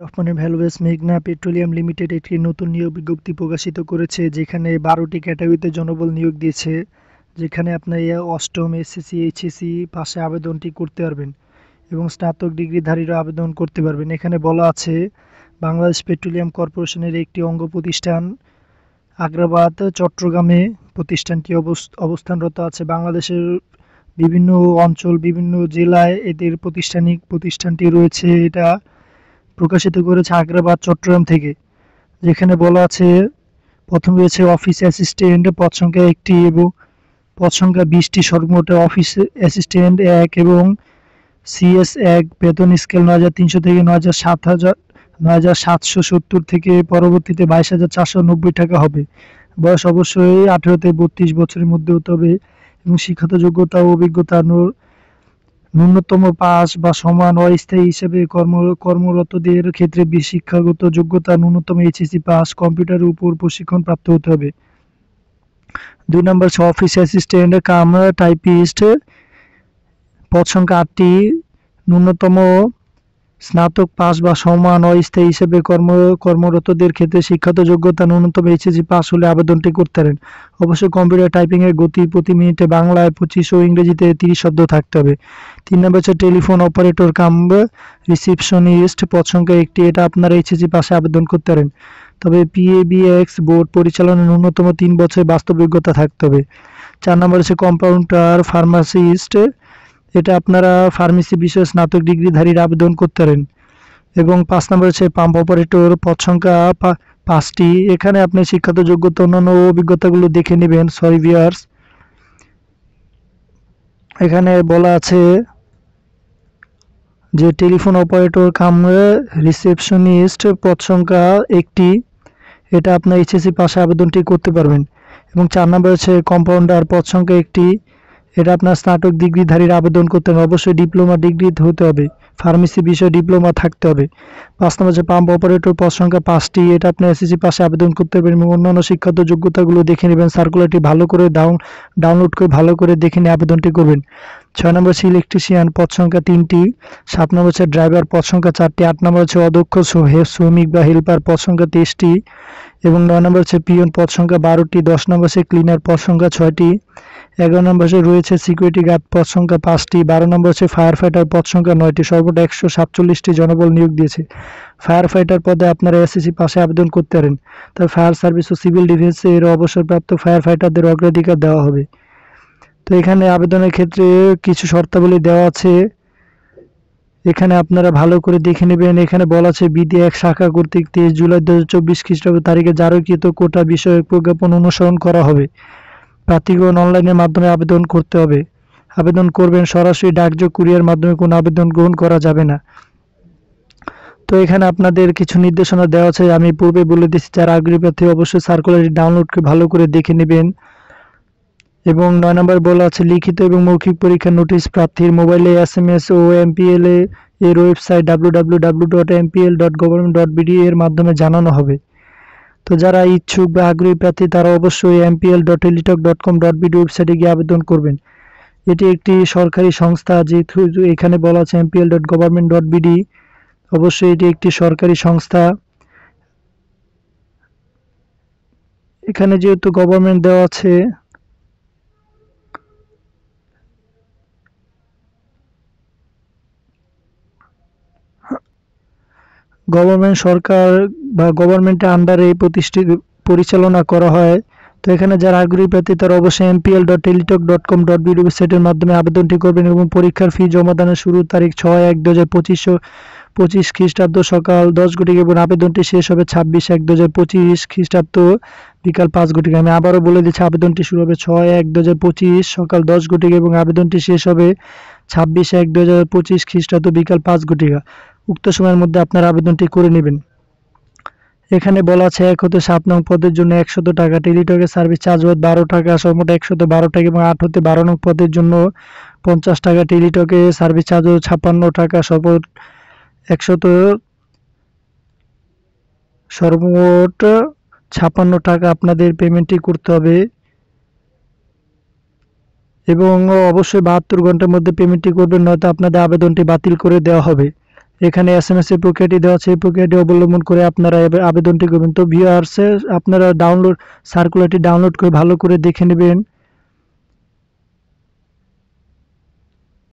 রফমনি ভ্যালভেস মেঘনা petroleum limited একটি নতুন নিয়োগ বিজ্ঞপ্তি প্রকাশিত করেছে, যেখানে 12টি ক্যাটাগরিতে জনবল নিয়োগ দিয়েছে। যেখানে আপনার অষ্টম এসএসসি এইচএসসি পাশে আবেদনটি করতে পারবেন এবং স্নাতক ডিগ্রিধারীরা আবেদন করতে পারবেন। এখানে বলা আছে বাংলাদেশ পেট্রোলিয়াম কর্পোরেশনের একটি অঙ্গ প্রতিষ্ঠান আগ্রাবাদ চট্টগ্রামে প্রতিষ্ঠানটি অবস্থানরত আছে। বাংলাদেশের বিভিন্ন অঞ্চল বিভিন্ন জেলায় এদের প্রতিষ্ঠানটি রয়েছে। এটা প্রকাশিত করেছে আগ্রাবাদ চট্টগ্রাম থেকে। যেখানে বলা আছে প্রথম রয়েছে অফিস অ্যাসিস্ট্যান্ট, পদ সংখ্যা 1টি এবং পদ সংখ্যা 20টি, সর্বমোট অফিস অ্যাসিস্ট্যান্ট 1 এবং সিএস 1, বেতন স্কেল 9300 থেকে 9770 থেকে পরবর্তীতে 22,490 টাকা হবে। বয়স অবশ্যই 18 থেকে 32 বছরের মধ্যে হতে হবে এবং শিক্ষাগত যোগ্যতা ও অভিজ্ঞতা ন্যূনতম পাস বা সমান অস্থায়ী হিসেবে কর্মরতদের ক্ষেত্রে শিক্ষাগত যোগ্যতা ন্যূনতম এইচএসসি পাস, কম্পিউটারের উপর প্রশিক্ষণ প্রাপ্ত হতে হবে। 2 নম্বর হচ্ছে অফিস অ্যাসিস্ট্যান্ট কাম টাইপিস্ট, পদ সংখ্যা 8টি, ন্যূনতম স্নাতক পাস বা সমান অস্থায়ী হিসেবে কর্মরতদের ক্ষেত্রে শিক্ষাগত যোগ্যতা ন্যূনতম এইচএসসি পাস হলে আবেদনটি করতে পারেন। অবশ্যই কম্পিউটার টাইপিং এর গতি প্রতি মিনিটে বাংলায় 25 ও ইংরেজিতে 30 শব্দ থাকতে হবে। 3 নম্বর হচ্ছে টেলিফোন অপারেটর কাম রিসিপশনিস্ট, পদ সংখ্যা 1টি, এটা আপনারা এইচএসসি পাশে আবেদন করতে পারেন। তবে পিএবিএক্স বোর্ড পরিচালনার ন্যূনতম 3 বছরের বাস্তব অভিজ্ঞতা থাকতে হবে। 4 নম্বর হচ্ছে কম্পাউন্ডার ফার্মাসিস্ট, এটা আপনারা ফার্মেসি বিষয়ে স্নাতক ডিগ্রিধারীরা আবেদন করতে পারেন। এবং 5 নম্বর হচ্ছে পাম্প অপারেটর, পদ সংখ্যা 5টি, এখানে আপনি শিক্ষাগত যোগ্যতা অন্যান্য অভিজ্ঞতাগুলো দেখে নেবেন। সরি ভিউয়ার্স, এখানে বলা আছে যে টেলিফোন অপারেটর কাম রিসেপশনিস্ট, পদ সংখ্যা 1টি, এটা আপনার এইচএসসি পাশে আবেদনটি করতে পারবেন। এবং 4 নম্বর হচ্ছে কম্পাউন্ডার, পদ সংখ্যা 1টি, এটা আপনার স্নাতক ডিগ্রিধারীরা আবেদন করতে হবে। অবশ্যই ডিপ্লোমা ডিগ্রি হতে হবে, ফার্মেসি বিষয়ে ডিপ্লোমা থাকতে হবে। 5 নম্বর হচ্ছে পাম্প অপারেটর, পদ সংখ্যা 5টি, এটা আপনি এসএসসি পাশে আবেদন করতে পারবেন এবং অন্যান্য শিক্ষাগত যোগ্যতাগুলো দেখে নেবেন। সার্কুলারটি ভালো করে ডাউনলোড করে ভালো করে দেখে নিয়ে আবেদনটি করবেন। 6 নম্বর হচ্ছে ইলেকট্রিশিয়ান, পদ সংখ্যা 3টি। 7 নম্বর হচ্ছে ড্রাইভার, পদ সংখ্যা 4টি। 8 নম্বর হচ্ছে অদক্ষ শ্রমিক বা হেল্পার, পদ সংখ্যা 23টি এবং 9 নম্বর হচ্ছে পিয়ন, পদ সংখ্যা 12টি। 10 নম্বর হচ্ছে ক্লিনার, পদ সংখ্যা 6টি। 11 নম্বর রয়েছে সিকিউরিটি গার্ড, পদ সংখ্যা 5টি। 12 নম্বর হচ্ছে ফায়ার ফাইটার, পদ সংখ্যা 9টি। সর্বমোট 147টি জনবল নিয়োগ দিয়েছে। ফায়ার ফাইটার পদে আপনারা এসএসসি পাশে আবেদন করতে পারেন। তবে ফায়ার সার্ভিস ও সিভিল ডিফেন্সে এর অবসরপ্রাপ্ত ফায়ার ফাইটারদের অগ্রাধিকার দেওয়া হবে। তো এখানে আবেদনের ক্ষেত্রে কিছু শর্তাবলী দেওয়া আছে, এখানে আপনারা ভালো করে দেখে নেবেন। এখানে বলা আছে বিধি 1 শাখা কর্তৃক 23 জুলাই 2024 খ্রিস্টাব্দ তারিখে জারিকৃত কোটা বিষয়ক প্রজ্ঞাপন অনুসরণ করা হবে। প্রার্থীগণ অনলাইনের মাধ্যমে আবেদন করতে হবে। আবেদন করবেন সরাসরি ডাকযোগে, কুরিয়ার মাধ্যমে কোনো আবেদন গ্রহণ করা যাবে না। তো এখানে আপনাদের কিছু নির্দেশনা দেওয়া আছে, আমি পূর্বে বলে দিচ্ছি। যারা আগ্রহী প্রার্থী অবশ্যই সার্কুলারটি ডাউনলোড করে ভালো করে দেখে নেবেন। এবং 9 নম্বর বলা আছে লিখিত এবং মৌখিক পরীক্ষার নোটিশ প্রার্থীর মোবাইলে এসএমএস ও এমপিএল এর ওয়েবসাইট www.mpl.government.bd এর মাধ্যমে জানানো হবে। তো যারা ইচ্ছুক বা আগ্রহী প্রার্থী তারা অবশ্যই mpl.teletalk.com.bd ওয়েবসাইটে গিয়ে আবেদন করবেন। এটি একটি সরকারি সংস্থা, যেহেতু এখানে বলা আছে mpl.government.bd, অবশ্যই এটি একটি সরকারি সংস্থা। এখানে যেহেতু গভর্নমেন্ট দেওয়া আছে, গভর্নমেন্ট সরকার বা গভর্নমেন্টের আন্ডারে পরিচালনা করা হয়। তো এখানে যারা আগ্রহী প্রার্থী তারা অবশ্যই mpl.teletalk.com.bd ওয়েবসাইটের মাধ্যমে আবেদনটি করবেন এবং পরীক্ষার ফি জমাদানের শুরুর তারিখ 6/1/2025 খ্রিস্টাব্দ সকাল 10 ঘটিকা এবং আবেদনটি শেষ হবে 26/1/2025 খ্রিস্টাব্দ বিকাল 5 ঘটিকা। আমি আবারও বলে দিচ্ছি, আবেদনটি শুরু হবে 6/1/2025 সকাল 10 ঘটিকা এবং আবেদনটি শেষ হবে 26/1/2025 খ্রিস্টাব্দ বিকাল 5 ঘটিকা। উক্ত সময়ের মধ্যে আপনারা আবেদনটি করে নেবেন। এখানে বলা আছে 1 হতে 7 নং পদের জন্য 100 টাকা, টেলিটকের সার্ভিস চার্জ হবে 12 টাকা, সর্বমোট 112 টাকা এবং 8 হতে 12 নং পদের জন্য 50 টাকা, টেলিটকের সার্ভিস চার্জ হবে 56 টাকা, সর্বমোট 56 টাকা আপনাদের পেমেন্টটি করতে হবে এবং অবশ্যই 72 ঘন্টার মধ্যে পেমেন্টটি করবেন, নয়তো আপনাদের আবেদনটি বাতিল করে দেওয়া হবে। এখানে এসএমএস এর প্রক্রিয়াটি দেওয়া আছে, এই প্রক্রিয়াটি অবলম্বন করে আপনারা আবেদনটি করবেন। তো ভিউয়ার্স, আপনারা সার্কুলারটি ডাউনলোড করে ভালো করে দেখে নেবেন